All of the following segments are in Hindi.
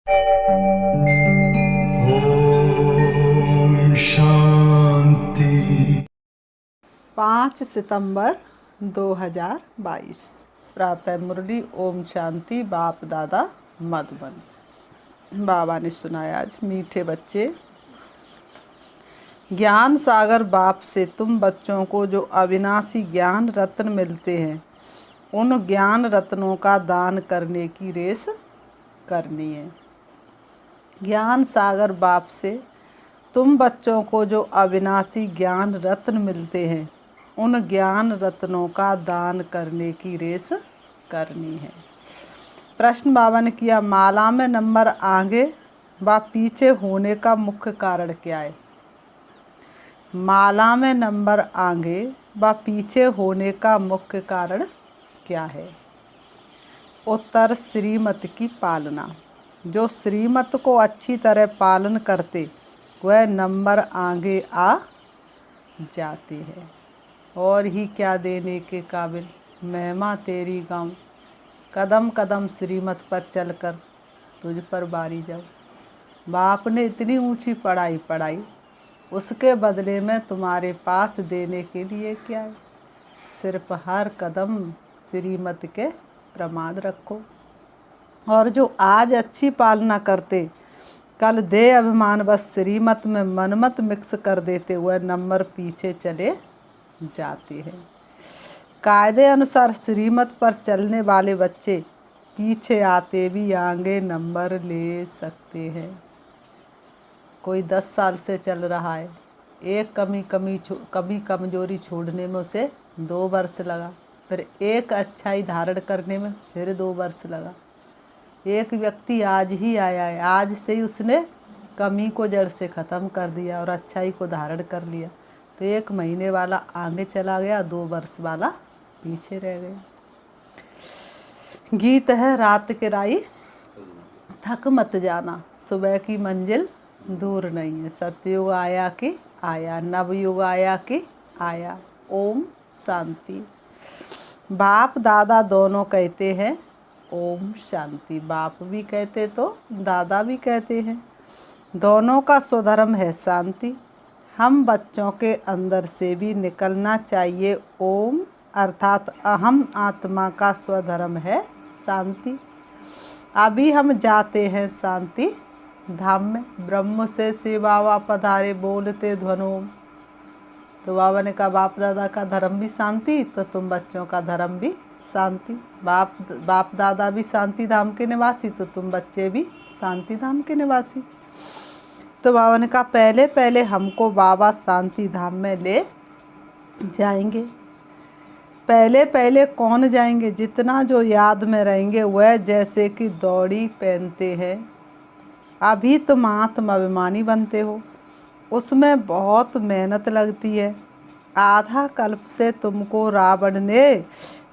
ओम शांति। 5 सितंबर 2022 प्रातः मुरली। ओम शांति। बाप दादा मधुबन। बाबा ने सुनाया आज। मीठे बच्चे, ज्ञान सागर बाप से तुम बच्चों को जो अविनाशी ज्ञान रत्न मिलते हैं, उन ज्ञान रत्नों का दान करने की रेस करनी है। ज्ञान सागर बाप से तुम बच्चों को जो अविनाशी ज्ञान रत्न मिलते हैं, उन ज्ञान रत्नों का दान करने की रेस करनी है। प्रश्न बाबा ने किया, माला में नंबर आगे व पीछे होने का मुख्य कारण क्या है? माला में नंबर आगे व पीछे होने का मुख्य कारण क्या है? उत्तर, श्रीमत की पालना। जो श्रीमत को अच्छी तरह पालन करते वह नंबर आगे आ जाते हैं। और ही क्या देने के काबिल महिमा तेरी गाऊं, कदम कदम श्रीमत पर चलकर तुझ पर बारी जाऊं। बाप ने इतनी ऊंची पढ़ाई पढ़ाई, उसके बदले में तुम्हारे पास देने के लिए क्या है? सिर्फ हर कदम श्रीमत के प्रमाण रखो। और जो आज अच्छी पालना करते, कल दे अभिमान बस श्रीमत में मनमत मिक्स कर देते हुए नंबर पीछे चले जाते हैं। कायदे अनुसार श्रीमत पर चलने वाले बच्चे पीछे आते भी आगे नंबर ले सकते हैं। कोई 10 साल से चल रहा है, एक कमी कमजोरी छोड़ने में उसे 2 वर्ष लगा, फिर एक अच्छाई धारण करने में फिर 2 वर्ष लगा। एक व्यक्ति आज ही आया है, आज से ही उसने कमी को जड़ से ख़त्म कर दिया और अच्छाई को धारण कर लिया, तो 1 महीने वाला आगे चला गया, 2 वर्ष वाला पीछे रह गया। गीत है, रात के राई थक मत जाना, सुबह की मंजिल दूर नहीं है। सतयुग आया कि आया, नवयुग आया कि आया। ओम शांति। बाप दादा दोनों कहते हैं ओम शांति। बाप भी कहते तो दादा भी कहते हैं। दोनों का स्वधर्म है शांति। हम बच्चों के अंदर से भी निकलना चाहिए ओम, अर्थात अहम आत्मा का स्वधर्म है शांति। अभी हम जाते हैं शांति धाम में, ब्रह्म से शिव बाबा पधारे बोलते ध्वनोम। तो बाबा ने कहा बाप दादा का धर्म भी शांति, तो तुम बच्चों का धर्म भी शांति। बाप दादा भी शांति धाम के निवासी, तो तुम बच्चे भी शांति धाम के निवासी। तो बाबा ने कहा पहले पहले हमको बाबा शांति धाम में ले जाएंगे। पहले पहले कौन जाएंगे? जितना जो याद में रहेंगे वह जैसे कि दौड़ी पहनते हैं। अभी तुम आत्म अभिमानी बनते हो, उसमें बहुत मेहनत लगती है। आधा कल्प से तुमको रावण ने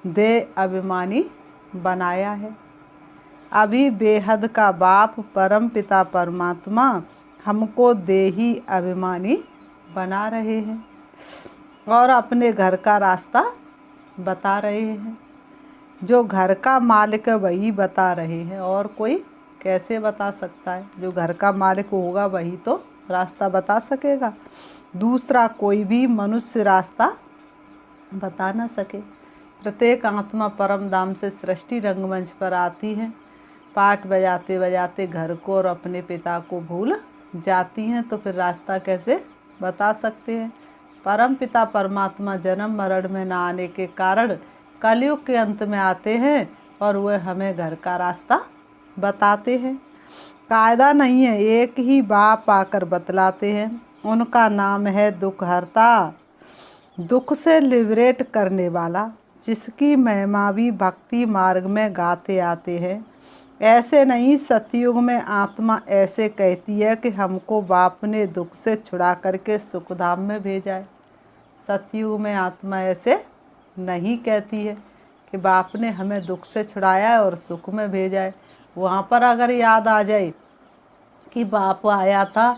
दे अभिमानी बनाया है। अभी बेहद का बाप परम पिता परमात्मा हमको देही अभिमानी बना रहे हैं और अपने घर का रास्ता बता रहे हैं। जो घर का मालिक है वही बता रहे हैं, और कोई कैसे बता सकता है? जो घर का मालिक होगा वही तो रास्ता बता सकेगा, दूसरा कोई भी मनुष्य रास्ता बता ना सके। प्रत्येक आत्मा परम धाम से सृष्टि रंगमंच पर आती है, पाठ बजाते बजाते घर को और अपने पिता को भूल जाती हैं, तो फिर रास्ता कैसे बता सकते हैं? परम पिता परमात्मा जन्म मरण में न आने के कारण कलयुग के अंत में आते हैं और वह हमें घर का रास्ता बताते हैं। कायदा नहीं है, एक ही बाप आकर बतलाते हैं। उनका नाम है दुख हरता, दुख से लिबरेट करने वाला, जिसकी महिमा भी भक्ति मार्ग में गाते आते हैं। ऐसे नहीं, सतयुग में आत्मा ऐसे कहती है कि हमको बाप ने दुख से छुड़ा करके सुखधाम में भेजा है। सतयुग में आत्मा ऐसे नहीं कहती है कि बाप ने हमें दुख से छुड़ाया है और सुख में भेजा है। वहाँ पर अगर याद आ जाए कि बाप आया था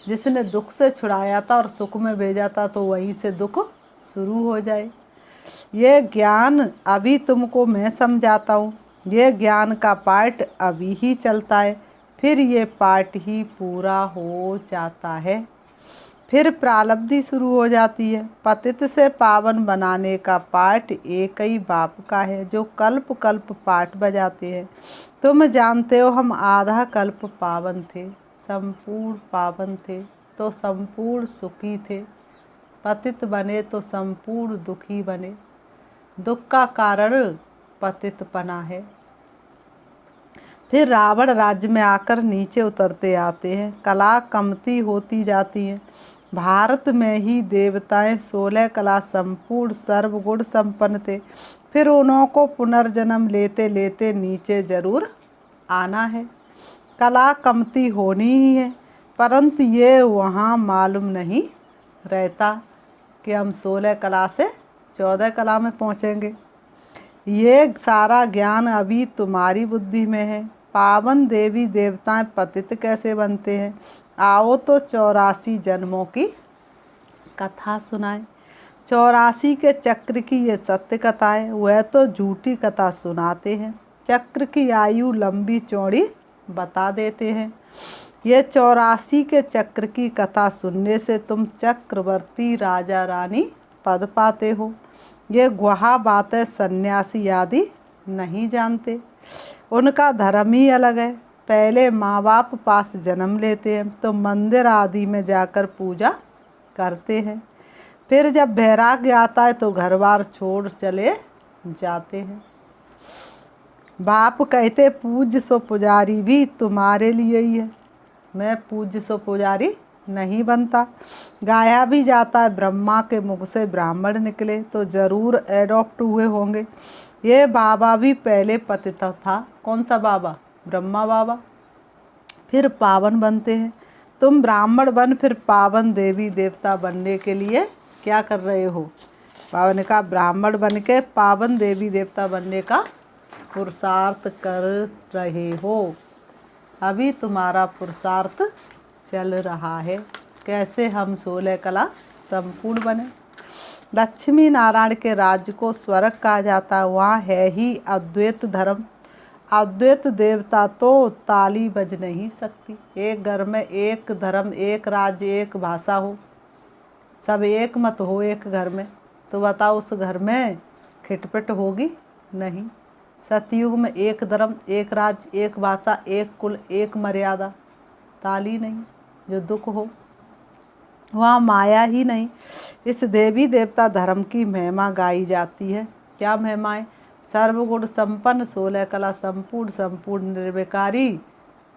जिसने दुख से छुड़ाया था और सुख में भेजा था, तो वहीं से दुख शुरू हो जाए। ये ज्ञान अभी तुमको मैं समझाता हूँ, ये ज्ञान का पार्ट अभी ही चलता है, फिर ये पाठ ही पूरा हो जाता है। फिर प्रारब्धि शुरू हो जाती है। पतित से पावन बनाने का पाठ एक ही बाप का है जो कल्प कल्प पाठ बजाते हैं। तुम जानते हो हम आधा कल्प पावन थे, संपूर्ण पावन थे तो संपूर्ण सुखी थे, पतित बने तो संपूर्ण दुखी बने। दुख का कारण पतितपना है। फिर रावण राज्य में आकर नीचे उतरते आते हैं। कला कमती होती जाती है। भारत में ही देवताएं 16 कला संपूर्ण सर्वगुण संपन्न थे। फिर उनको पुनर्जन्म लेते लेते नीचे जरूर आना है। कला कमती होनी ही है, परंतु ये वहाँ मालूम नहीं रहता कि हम 16 कला से 14 कला में पहुँचेंगे। ये सारा ज्ञान अभी तुम्हारी बुद्धि में है। पावन देवी देवताएं पतित कैसे बनते हैं, आओ तो 84 जन्मों की कथा सुनाएं। 84 के चक्र की ये सत्य कथा है, वह तो झूठी कथा सुनाते हैं। चक्र की आयु लंबी चौड़ी बता देते हैं। ये 84 के चक्र की कथा सुनने से तुम चक्रवर्ती राजा रानी पद पाते हो। ये गुहा बातें सन्यासी आदि नहीं जानते। उनका धर्म ही अलग है। पहले माँ बाप पास जन्म लेते हैं तो मंदिर आदि में जाकर पूजा करते हैं। फिर जब वैराग्य आता है तो घर बार छोड़ चले जाते हैं। बाप कहते पूज्य सो पुजारी भी तुम्हारे लिए ही है। मैं पूज्य सो पुजारी नहीं बनता। गाया भी जाता है ब्रह्मा के मुख से ब्राह्मण निकले तो जरूर एडॉप्ट हुए होंगे। ये बाबा भी पहले पतित था। कौन सा बाबा? ब्रह्मा बाबा। फिर पावन बनते हैं। तुम ब्राह्मण बन फिर पावन देवी देवता बनने के लिए क्या कर रहे हो? बाबा ने कहा ब्राह्मण बन के पावन देवी देवता बनने का पुरुषार्थ कर रहे हो। अभी तुम्हारा पुरुषार्थ चल रहा है। कैसे हम 16 कला संपूर्ण बने। लक्ष्मी नारायण के राज्य को स्वर्ग कहा जाता है। वहाँ है ही अद्वैत धर्म। अद्वैत देवता तो ताली बज नहीं सकती। एक घर में एक धर्म, एक राज्य, एक भाषा हो, सब एक मत हो एक घर में, तो बताओ उस घर में खिटपिट होगी? नहीं। सतयुग में एक धर्म, एक राज्य, एक भाषा, एक कुल, एक मर्यादा, ताली नहीं। जो दुख हो वहाँ माया ही नहीं। इस देवी देवता धर्म की महिमा गाई जाती है। क्या महिमाएं? सर्वगुण संपन्न, 16 कला संपूर्ण, संपूर्ण निर्विकारी,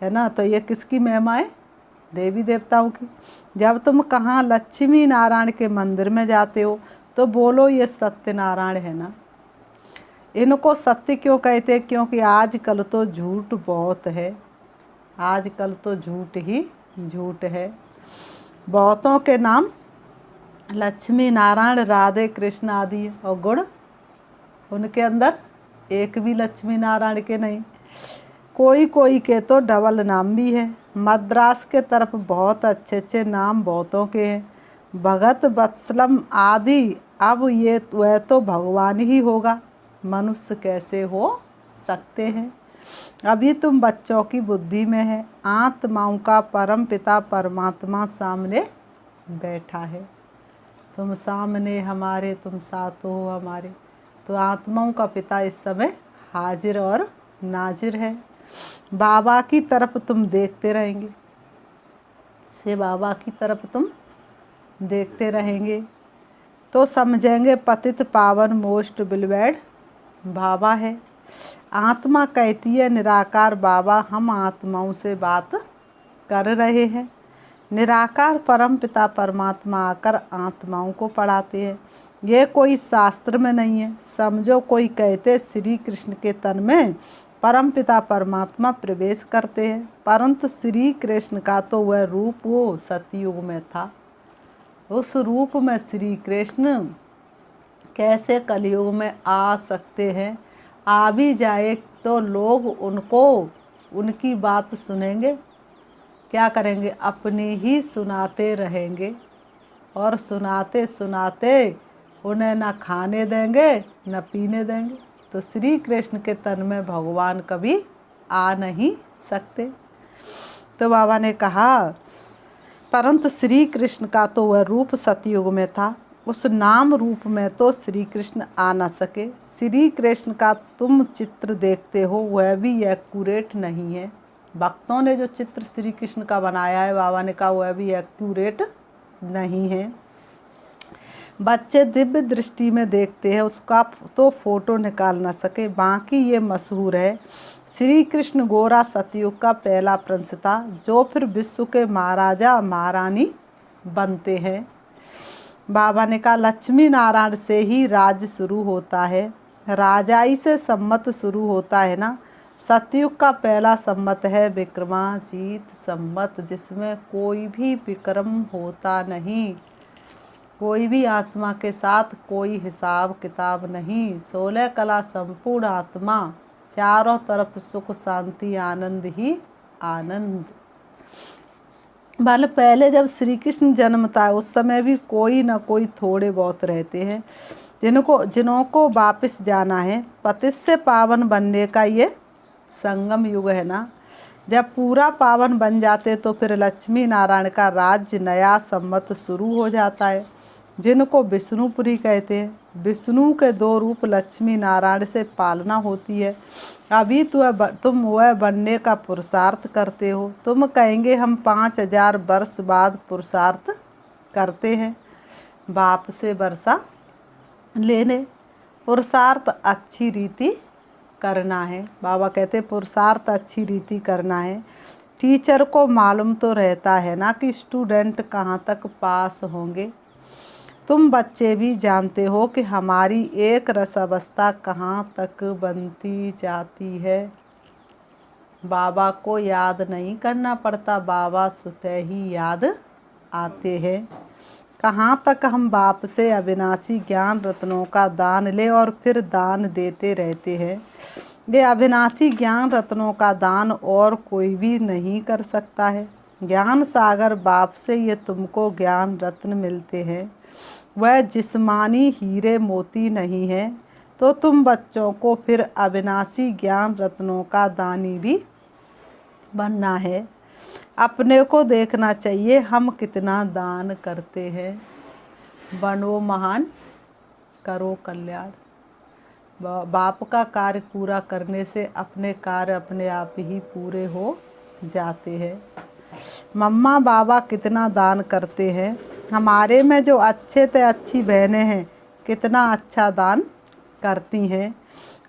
है ना। तो ये किसकी महिमाएं? देवी देवताओं की। जब तुम कहाँ लक्ष्मी नारायण के मंदिर में जाते हो तो बोलो ये सत्यनारायण है ना। इनको सत्य क्यों कहते हैं? क्योंकि आजकल तो झूठ बहुत है। आजकल तो झूठ ही झूठ है। बहुतों के नाम लक्ष्मी नारायण, राधे कृष्ण आदि और गुण उनके अंदर एक भी लक्ष्मी नारायण के नहीं। कोई कोई के तो डबल नाम भी है। मद्रास के तरफ बहुत अच्छे अच्छे नाम बहुतों के हैं। भगत, वत्सलम आदि। अब ये वह तो भगवान ही होगा, मनुष्य कैसे हो सकते हैं। अभी तुम बच्चों की बुद्धि में है। आत्माओं का परम पिता परमात्मा सामने बैठा है। तुम सामने हमारे, तुम साथ हो हमारे। तो आत्माओं का पिता इस समय हाजिर और नाजिर है। बाबा की तरफ तुम देखते रहेंगे, से बाबा की तरफ तुम देखते रहेंगे तो समझेंगे पतित पावन मोस्ट बिलवेड बाबा है। आत्मा कहती है निराकार बाबा हम आत्माओं से बात कर रहे हैं। निराकार परम पिता परमात्मा आकर आत्माओं को पढ़ाते हैं। ये कोई शास्त्र में नहीं है। समझो कोई कहते श्री कृष्ण के तन में परम पिता परमात्मा प्रवेश करते हैं, परंतु श्री कृष्ण का तो वह रूप वो सतयुग में था। उस रूप में श्री कृष्ण कैसे कलयुग में आ सकते हैं? आ भी जाए तो लोग उनको उनकी बात सुनेंगे? क्या करेंगे? अपनी ही सुनाते रहेंगे और सुनाते सुनाते उन्हें न खाने देंगे न पीने देंगे। तो श्री कृष्ण के तन में भगवान कभी आ नहीं सकते। तो बाबा ने कहा परंतु श्री कृष्ण का तो वह रूप सतयुग में था, उस नाम रूप में तो श्री कृष्ण आ न सके। श्री कृष्ण का तुम चित्र देखते हो वह भी एक्यूरेट नहीं है। भक्तों ने जो चित्र श्री कृष्ण का बनाया है, बाबा ने कहा वह भी एक्यूरेट नहीं है। बच्चे दिव्य दृष्टि में देखते हैं, उसका तो फोटो निकाल ना सके। बाकी ये मशहूर है, श्री कृष्ण गोरा सतयुग का पहला प्रिंस था, जो फिर विश्व के महाराजा महारानी बनते हैं। बाबा ने कहा लक्ष्मी नारायण से ही राज्य शुरू होता है, राजाई से सम्मत शुरू होता है ना। सतयुग का पहला सम्मत है विक्रमाजीत सम्मत, जिसमें कोई भी विक्रम होता नहीं, कोई भी आत्मा के साथ कोई हिसाब किताब नहीं। 16 कला संपूर्ण आत्मा, चारों तरफ सुख शांति आनंद ही आनंद। भले पहले जब श्री कृष्ण जन्मता है उस समय भी कोई ना कोई थोड़े बहुत रहते हैं जिनको वापस जाना है। पतित से पावन बनने का ये संगम युग है ना। जब पूरा पावन बन जाते तो फिर लक्ष्मी नारायण का राज्य नया सम्मत शुरू हो जाता है, जिनको विष्णुपुरी कहते हैं। विष्णु के 2 रूप लक्ष्मी नारायण से पालना होती है। अभी तुम वह बनने का पुरुषार्थ करते हो। तुम कहेंगे हम 5000 वर्ष बाद पुरुषार्थ करते हैं, बाप से वर्षा लेने। पुरुषार्थ अच्छी रीति करना है। बाबा कहते पुरुषार्थ अच्छी रीति करना है। टीचर को मालूम तो रहता है ना कि स्टूडेंट कहाँ तक पास होंगे। तुम बच्चे भी जानते हो कि हमारी एक रसावस्था कहाँ तक बनती जाती है। बाबा को याद नहीं करना पड़ता, बाबा स्वतः ही याद आते हैं। कहाँ तक हम बाप से अविनाशी ज्ञान रत्नों का दान ले और फिर दान देते रहते हैं। ये अविनाशी ज्ञान रत्नों का दान और कोई भी नहीं कर सकता है। ज्ञान सागर बाप से ये तुमको ज्ञान रत्न मिलते हैं, वह जिस्मानी हीरे मोती नहीं है। तो तुम बच्चों को फिर अविनाशी ज्ञान रत्नों का दानी भी बनना है। अपने को देखना चाहिए हम कितना दान करते हैं। बनो महान, करो कल्याण। बाप का कार्य पूरा करने से अपने कार्य अपने आप ही पूरे हो जाते हैं। मम्मा बाबा कितना दान करते हैं। हमारे में जो अच्छे से अच्छी बहनें हैं कितना अच्छा दान करती हैं।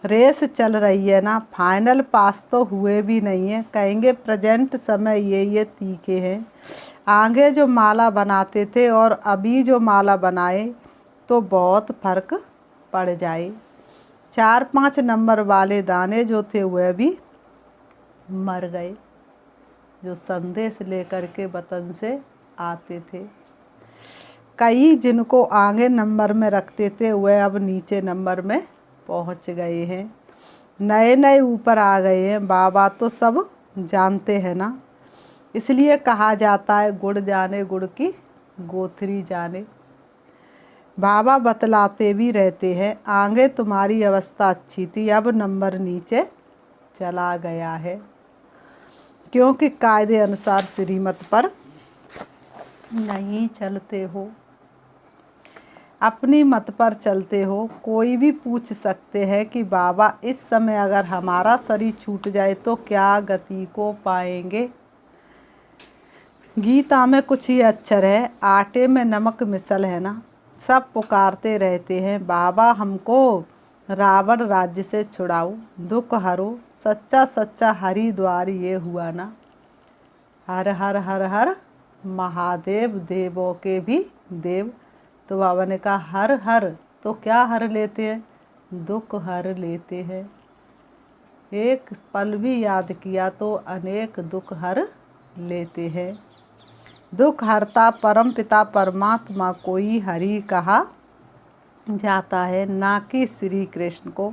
रेस चल रही है ना, फाइनल पास तो हुए भी नहीं है। कहेंगे प्रेजेंट समय ये तीखे हैं। आगे जो माला बनाते थे और अभी जो माला बनाए तो बहुत फर्क पड़ जाए। 4-5 नंबर वाले दाने जो थे वह भी मर गए, जो संदेश लेकर के वतन से आते थे। कई जिनको आगे नंबर में रखते थे वह अब नीचे नंबर में पहुंच गए हैं। नए नए ऊपर आ गए हैं। बाबा तो सब जानते हैं ना, इसलिए कहा जाता है गुड़ जाने गुड़ की गोथरी जाने। बाबा बतलाते भी रहते हैं आगे तुम्हारी अवस्था अच्छी थी, अब नंबर नीचे चला गया है, क्योंकि कायदे अनुसार श्रीमत पर नहीं चलते हो, अपनी मत पर चलते हो। कोई भी पूछ सकते हैं कि बाबा इस समय अगर हमारा शरीर छूट जाए तो क्या गति को पाएंगे। गीता में कुछ ही अक्षर है, आटे में नमक मिसल है ना। सब पुकारते रहते हैं बाबा हमको रावण राज्य से छुड़ाओ, दुख हरो, सच्चा सच्चा हरिद्वार ये हुआ ना। हर हर हर हर महादेव, देवों के भी देव। तो बाबा ने कहा हर हर तो क्या हर लेते हैं, दुख हर लेते हैं। एक पल भी याद किया तो अनेक दुख हर लेते हैं। दुख हरता परम पिता परमात्मा को ही हरि कहा जाता है, ना कि श्री कृष्ण को।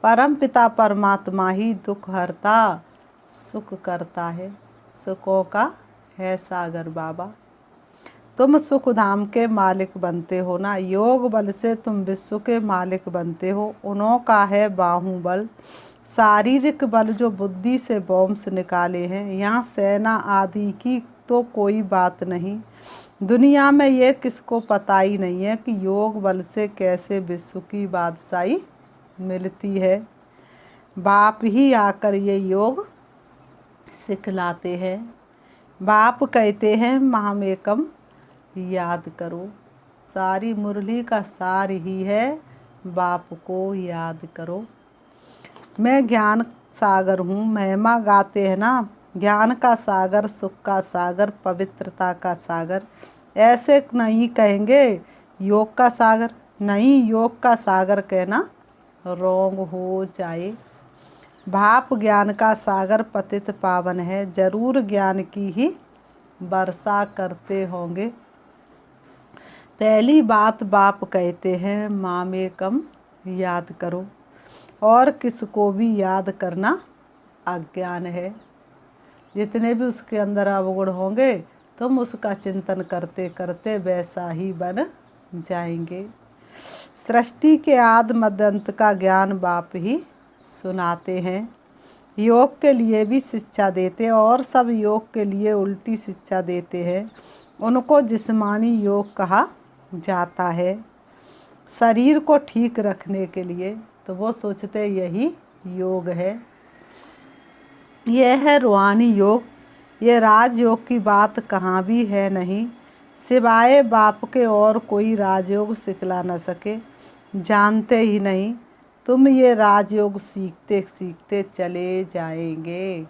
परम पिता परमात्मा ही दुख हरता सुख करता है, सुखों का है सागर बाबा। तुम सुख धाम के मालिक बनते हो ना, योग बल से तुम विश्व के मालिक बनते हो। उन्हों का है बाहुबल, शारीरिक बल जो बुद्धि से वंश निकाले हैं, यहाँ सेना आदि की तो कोई बात नहीं। दुनिया में ये किसको पता ही नहीं है कि योग बल से कैसे विश्व की बादशाही मिलती है। बाप ही आकर ये योग सिखलाते हैं। बाप कहते हैं मामेकम याद करो। सारी मुरली का सार ही है बाप को याद करो। मैं ज्ञान सागर हूँ, महिमा गाते हैं ना, ज्ञान का सागर, सुख का सागर, पवित्रता का सागर। ऐसे नहीं कहेंगे योग का सागर, नहीं, योग का सागर कहना रोंग हो जाए। भाप ज्ञान का सागर पतित पावन है, जरूर ज्ञान की ही वर्षा करते होंगे। पहली बात बाप कहते हैं मामेकम याद करो, और किसको भी याद करना अज्ञान है। जितने भी उसके अंदर अवगुण होंगे तुम उसका चिंतन करते करते वैसा ही बन जाएंगे। सृष्टि के आदि मध्य अंत का ज्ञान बाप ही सुनाते हैं। योग के लिए भी शिक्षा देते हैं और सब योग के लिए उल्टी शिक्षा देते हैं। उनको जिस्मानी योग कहा जाता है, शरीर को ठीक रखने के लिए, तो वो सोचते यही योग है। यह है रूहानी योग। ये राजयोग की बात कहाँ भी है नहीं। सिवाय बाप के और कोई राजयोग सिखला न सके, जानते ही नहीं। तुम ये राजयोग सीखते सीखते चले जाएंगे।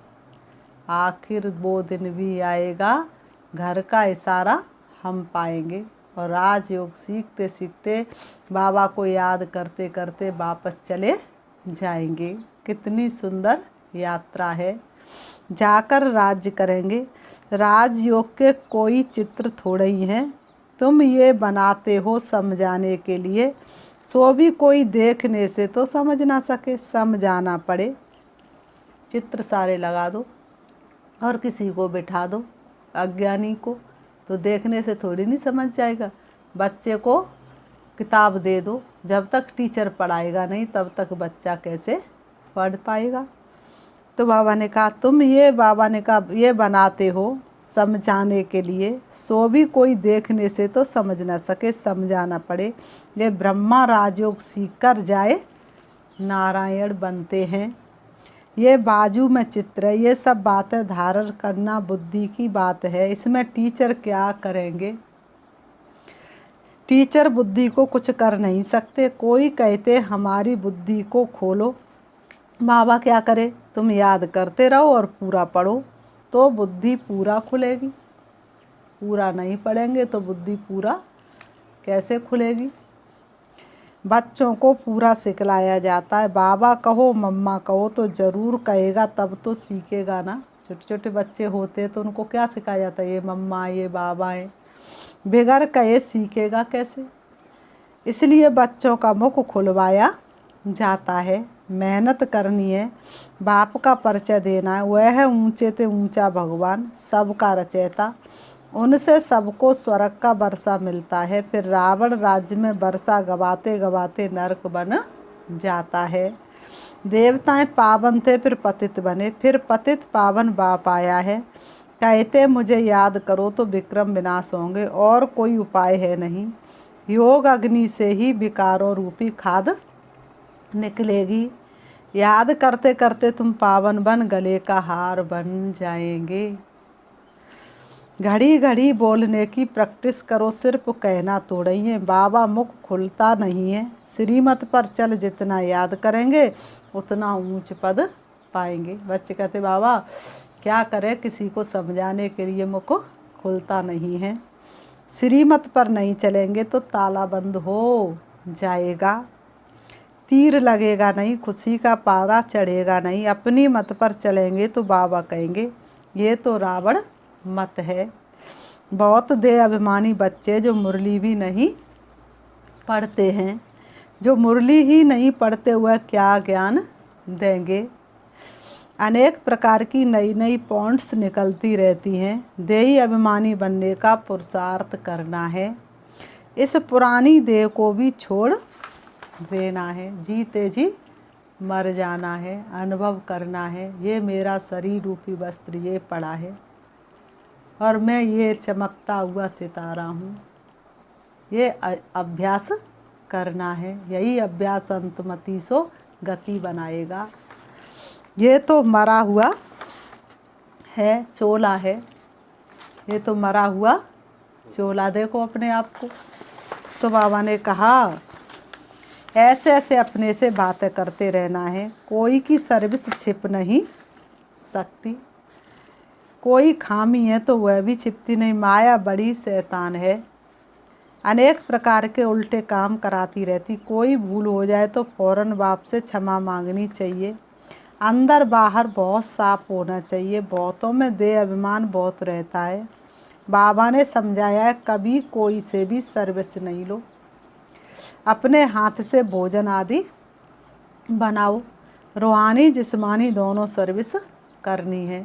आखिर वो दिन भी आएगा, घर का इशारा हम पाएंगे और राजयोग सीखते सीखते बाबा को याद करते करते वापस चले जाएंगे। कितनी सुंदर यात्रा है। जाकर राज्य करेंगे। राजयोग के कोई चित्र थोड़े ही हैं, तुम ये बनाते हो समझाने के लिए, सो भी कोई देखने से तो समझ ना सके, समझाना पड़े। चित्र सारे लगा दो और किसी को बिठा दो अज्ञानी को, तो देखने से थोड़ी नहीं समझ जाएगा। बच्चे को किताब दे दो, जब तक टीचर पढ़ाएगा नहीं तब तक बच्चा कैसे पढ़ पाएगा। तो बाबा ने कहा ये बनाते हो समझाने के लिए, सो भी कोई देखने से तो समझ ना सके, समझाना पड़े। ये ब्रह्मा राजयोग सीख कर जाए नारायण बनते हैं। ये बाजू में चित्र है, ये सब बातें धारण करना बुद्धि की बात है। इसमें टीचर क्या करेंगे? टीचर बुद्धि को कुछ कर नहीं सकते। कोई कहते हमारी बुद्धि को खोलो, बाबा क्या करे? तुम याद करते रहो और पूरा पढ़ो तो बुद्धि पूरा खुलेगी। पूरा नहीं पढ़ेंगे तो बुद्धि पूरा कैसे खुलेगी? बच्चों को पूरा सिखलाया जाता है। बाबा कहो मम्मा कहो तो ज़रूर कहेगा, तब तो सीखेगा ना। छोटे छोटे बच्चे होते हैं तो उनको क्या सिखाया जाता है? ये मम्मा ये बाबा है, बगैर कहे सीखेगा कैसे? इसलिए बच्चों का मुख खुलवाया जाता है। मेहनत करनी है, बाप का परिचय देना है। वह है ऊंचे ते ऊंचा भगवान, सबका रचयिता। उनसे सबको स्वर्ग का वर्षा मिलता है। फिर रावण राज्य में वर्षा गवाते गवाते नरक बन जाता है। देवताएं पावन थे फिर पतित बने, फिर पतित पावन बाप आया है। कहते मुझे याद करो तो विक्रम विनाश होंगे, और कोई उपाय है नहीं। योग अग्नि से ही विकारों रूपी खाद निकलेगी। याद करते करते तुम पावन बन गले का हार बन जाएंगे। घड़ी घड़ी बोलने की प्रैक्टिस करो, सिर्फ कहना थोड़ी है। बाबा मुख खुलता नहीं है। श्रीमत पर चल जितना याद करेंगे उतना ऊंच पद पाएंगे। बच्चे कहते बाबा क्या करें, किसी को समझाने के लिए मुख खुलता नहीं है। श्रीमत पर नहीं चलेंगे तो ताला बंद हो जाएगा, तीर लगेगा नहीं, खुशी का पारा चढ़ेगा नहीं। अपनी मत पर चलेंगे तो बाबा कहेंगे ये तो रावण मत है। बहुत दे अभिमानी बच्चे जो मुरली भी नहीं पढ़ते हैं, जो मुरली ही नहीं पढ़ते हुए क्या ज्ञान देंगे। अनेक प्रकार की नई नई पॉइंट्स निकलती रहती हैं। देही अभिमानी बनने का पुरुषार्थ करना है। इस पुरानी देह को भी छोड़ देना है। जीते जी मर जाना है, अनुभव करना है। ये मेरा शरीर रूपी वस्त्र ये पड़ा है और मैं ये चमकता हुआ सितारा हूँ। ये अभ्यास करना है। यही अभ्यास अंतमति सो गति बनाएगा। ये तो मरा हुआ है, चोला है। ये तो मरा हुआ चोला, देखो अपने आप को। तो बाबा ने कहा ऐसे ऐसे अपने से बातें करते रहना है। कोई की सर्विस छिप नहीं सकती। कोई खामी है तो वह भी छिपती नहीं। माया बड़ी शैतान है, अनेक प्रकार के उल्टे काम कराती रहती। कोई भूल हो जाए तो फौरन बाप से क्षमा मांगनी चाहिए। अंदर बाहर बहुत साफ होना चाहिए। बहुतों में देह अभिमान बहुत रहता है। बाबा ने समझाया है कभी कोई से भी सर्विस नहीं लो। अपने हाथ से भोजन आदि बनाओ। रूहानी जिस्मानी दोनों सर्विस करनी है।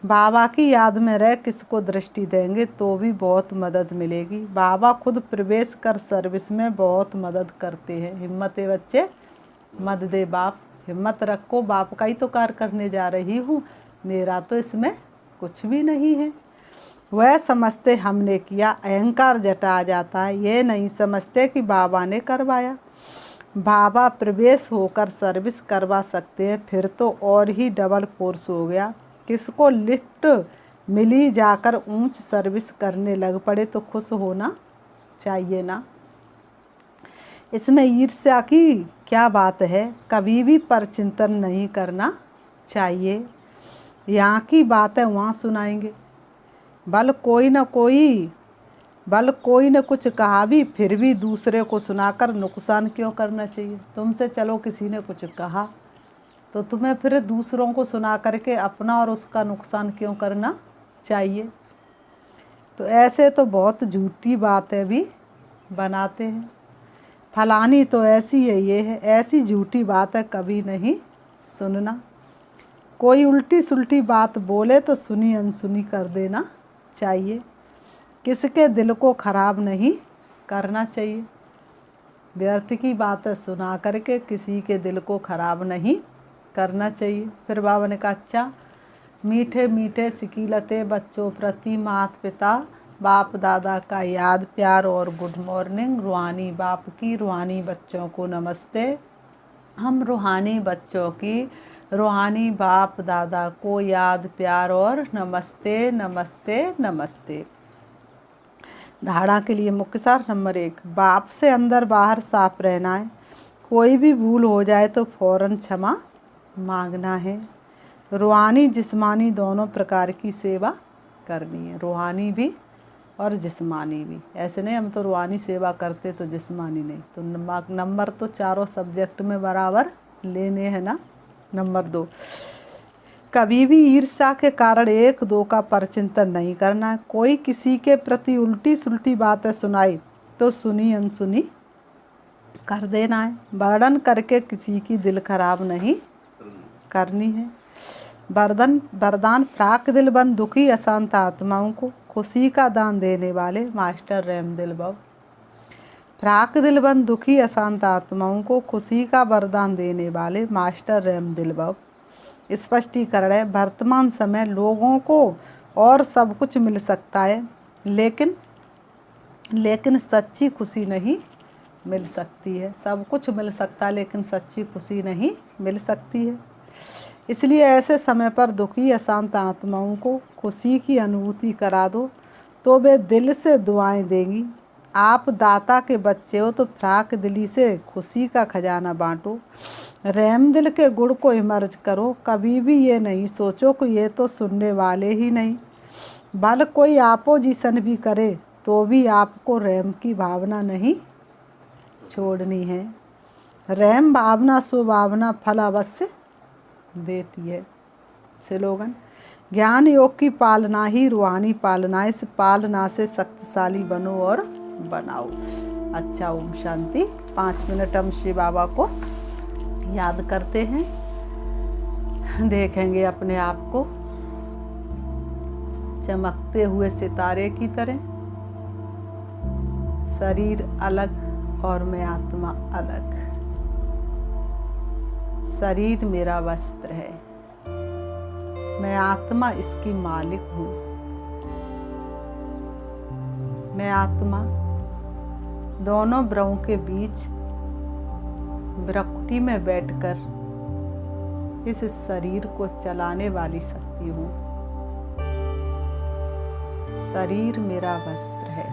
बाबा की याद में रह किसको दृष्टि देंगे तो भी बहुत मदद मिलेगी। बाबा खुद प्रवेश कर सर्विस में बहुत मदद करते हैं। हिम्मत है बच्चे, मत दे बाप, हिम्मत रखो। बाप का ही तो कार्य करने जा रही हूँ, मेरा तो इसमें कुछ भी नहीं है। वह समझते हमने किया, अहंकार जटा जाता है। ये नहीं समझते कि बाबा ने करवाया। बाबा प्रवेश होकर सर्विस करवा सकते हैं, फिर तो और ही डबल फोर्स हो गया। किसको लिफ्ट मिली जाकर ऊंच सर्विस करने लग पड़े तो खुश होना चाहिए ना। इसमें ईर्ष्या की क्या बात है। कभी भी परचिंतन नहीं करना चाहिए। यहाँ की बातें वहाँ सुनाएंगे। बल कोई न कुछ कहा भी फिर भी दूसरे को सुनाकर नुकसान क्यों करना चाहिए। तुमसे चलो किसी ने कुछ कहा तो तुम्हें फिर दूसरों को सुना करके अपना और उसका नुकसान क्यों करना चाहिए। तो ऐसे तो बहुत झूठी बातें भी बनाते हैं। फलानी तो ऐसी है, ये है, ऐसी झूठी बातें कभी नहीं सुनना। कोई उल्टी सुल्टी बात बोले तो सुनी अनसुनी कर देना चाहिए। किसके दिल को खराब नहीं करना चाहिए। व्यर्थ की बातें सुना करके किसी के दिल को खराब नहीं करना चाहिए। फिर बाबा ने कहा अच्छा, मीठे मीठे सिकीलते बच्चों प्रति माता पिता बाप दादा का याद प्यार और गुड मॉर्निंग। रूहानी बाप की रूहानी बच्चों को नमस्ते। हम रूहानी बच्चों की रूहानी बाप दादा को याद प्यार और नमस्ते नमस्ते नमस्ते। धारणा के लिए मुख्य सार नंबर 1, बाप से अंदर बाहर साफ रहना है। कोई भी भूल हो जाए तो फौरन क्षमा मांगना है। रूहानी जिस्मानी दोनों प्रकार की सेवा करनी है। रूहानी भी और जिस्मानी भी। ऐसे नहीं हम तो रूहानी सेवा करते तो जिस्मानी नहीं। तो नंबर तो चारों सब्जेक्ट में बराबर लेने हैं ना। नंबर 2, कभी भी ईर्ष्या के कारण एक दो का परचिंतन नहीं करना है। कोई किसी के प्रति उल्टी सुल्टी बातें सुनाए तो सुनी अनसुनी कर देना है। वर्णन करके किसी की दिल खराब नहीं करनी है। वरदान प्राक दिल बन दुखी अशांत आत्माओं को खुशी का दान देने वाले मास्टर रामदिल बाबा। प्राक दिल बन दुखी अशांत आत्माओं को खुशी का वरदान देने वाले मास्टर रामदिल बाबा। स्पष्टीकरण है, वर्तमान समय लोगों को और सब कुछ मिल सकता है लेकिन सच्ची खुशी नहीं मिल सकती है। सब कुछ मिल सकता है लेकिन सच्ची खुशी नहीं मिल सकती है। इसलिए ऐसे समय पर दुखी अशांत आत्माओं को खुशी की अनुभूति करा दो तो वे दिल से दुआएं देंगी। आप दाता के बच्चे हो तो फ्राक दिली से खुशी का खजाना बांटो। रहम दिल के गुण को इमर्ज करो। कभी भी ये नहीं सोचो कि ये तो सुनने वाले ही नहीं। भले कोई आपोजिशन भी करे तो भी आपको रहम की भावना नहीं छोड़नी है। रहम भावना सुभावना फल अवश्य देती है। स्लोगन, ज्ञान योग की पालना ही रूहानी पालना है। इस पालना से शक्तिशाली बनो और बनाओ। अच्छा, ओम शांति। 5 मिनट हम शिव बाबा को याद करते हैं। देखेंगे अपने आप को चमकते हुए सितारे की तरह। शरीर अलग और मैं आत्मा अलग। शरीर मेरा वस्त्र है, मैं आत्मा इसकी मालिक हूँ। मैं आत्मा दोनों ब्रह्मों के बीच भ्रकुटी में बैठकर इस शरीर को चलाने वाली शक्ति हूँ। शरीर मेरा वस्त्र है।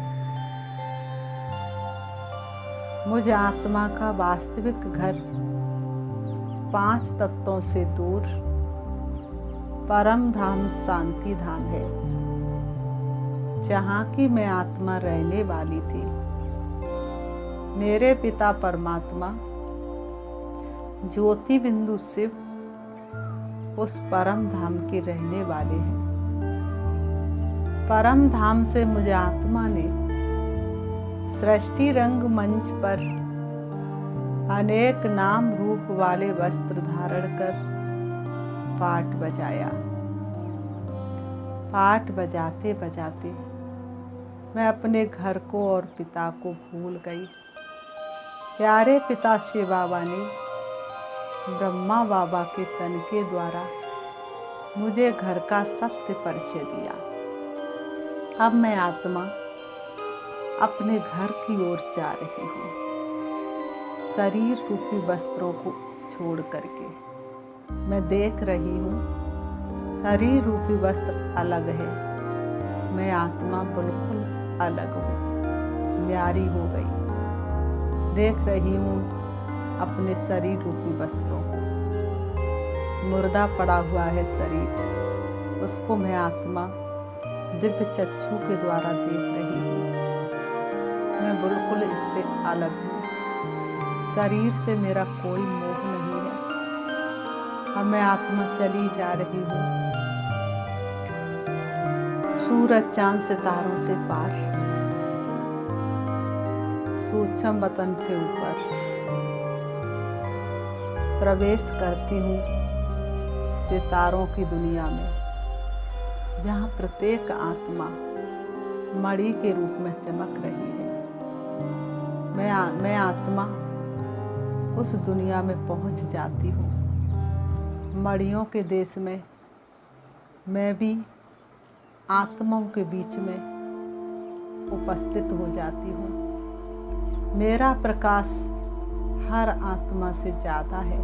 मुझ आत्मा का वास्तविक घर 5 तत्वों से दूर परम धाम शांति धाम है, जहाँ की मैं आत्मा रहने वाली थी। मेरे पिता परमात्मा ज्योति बिंदु शिव उस परम धाम के रहने वाले हैं। परम धाम से मुझे आत्मा ने सृष्टि रंग मंच पर अनेक नाम रूप वाले वस्त्र धारण कर पाठ बजाया। पाठ बजाते बजाते मैं अपने घर को और पिता को भूल गई। प्यारे पिता शिव बाबा ने ब्रह्मा बाबा के तन के द्वारा मुझे घर का सत्य परिचय दिया। अब मैं आत्मा अपने घर की ओर जा रही हूँ, शरीर रूपी वस्त्रों को छोड़ करके। मैं देख रही हूँ शरीर रूपी वस्त्र अलग है, मैं आत्मा बिल्कुल अलग हूँ, न्यारी हो गई। देख रही हूँ अपने शरीर रूपी वस्त्रों को। मुर्दा पड़ा हुआ है शरीर, उसको मैं आत्मा दिव्य चक्षु के द्वारा देख रही हूँ। मैं बिल्कुल इससे अलग हूँ, शरीर से मेरा कोई मोह नहीं है। अब मैं आत्मा चली जा रही हूँ सूरज चांद सितारों से पार, सूक्ष्म वतन से ऊपर प्रवेश करती हूँ सितारों की दुनिया में, जहाँ प्रत्येक आत्मा मणि के रूप में चमक रही है। मैं आत्मा उस दुनिया में पहुँच जाती हूँ। मणियों के देश में मैं भी आत्माओं के बीच में उपस्थित हो जाती हूँ। मेरा प्रकाश हर आत्मा से ज़्यादा है।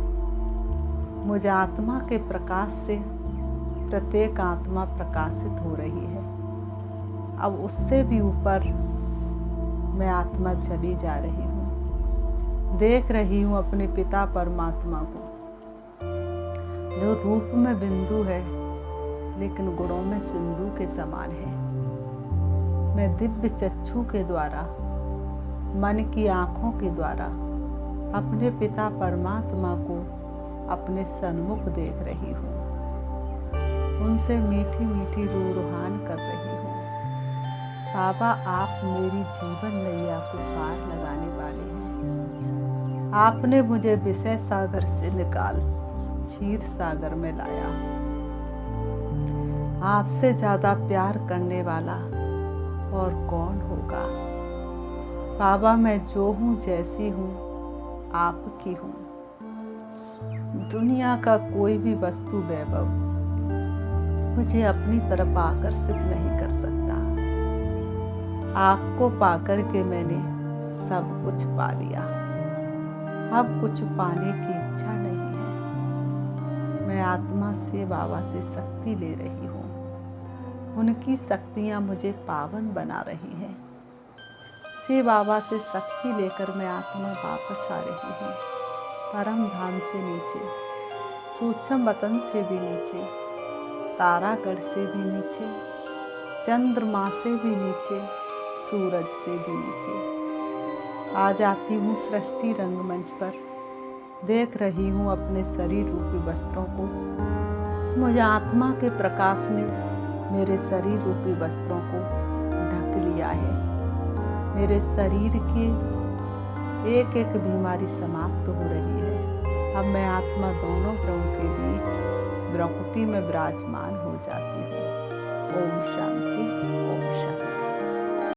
मुझ आत्मा के प्रकाश से प्रत्येक आत्मा प्रकाशित हो रही है। अब उससे भी ऊपर मैं आत्मा चली जा रही हूँ। देख रही हूँ अपने पिता परमात्मा को, जो रूप में बिंदु है लेकिन गुणों में सिंधु के समान है। मैं दिव्य चक्षु के द्वारा, मन की आँखों के द्वारा अपने पिता परमात्मा को अपने सन्मुख देख रही हूँ। उनसे मीठी मीठी रूहान कर रही हूँ। बाबा, आप मेरी जीवन नैया को पार लगाने वाले हैं। आपने मुझे विषय सागर से निकाल क्षीर सागर में लाया। आपसे ज़्यादा प्यार करने वाला और कौन होगा। बाबा, मैं जो हूँ, जैसी हूँ, आपकी हूँ। दुनिया का कोई भी वस्तु वैभव मुझे अपनी तरफ आकर्षित नहीं कर सकता। आपको पाकर के मैंने सब कुछ पा लिया। अब कुछ पाने की इच्छा नहीं है। मैं आत्मा से बाबा से शक्ति ले रही हूँ। उनकी शक्तियाँ मुझे पावन बना रही हैं। से बाबा से शक्ति लेकर मैं आत्मा वापस आ रही हूँ। परम धाम से नीचे, सूक्ष्म वतन से भी नीचे, तारागढ़ से भी नीचे, चंद्रमा से भी नीचे, सूरज से भी नीचे आ जाती हूँ सृष्टि रंगमंच पर। देख रही हूँ अपने शरीर रूपी वस्त्रों को। मुझे आत्मा के प्रकाश ने मेरे शरीर रूपी वस्त्रों को ढक लिया है। मेरे शरीर की एक एक बीमारी समाप्त हो रही है। अब मैं आत्मा दोनों ग्रहों के बीच भ्रकुटी में विराजमान हो जाती हूँ। ओम शांति।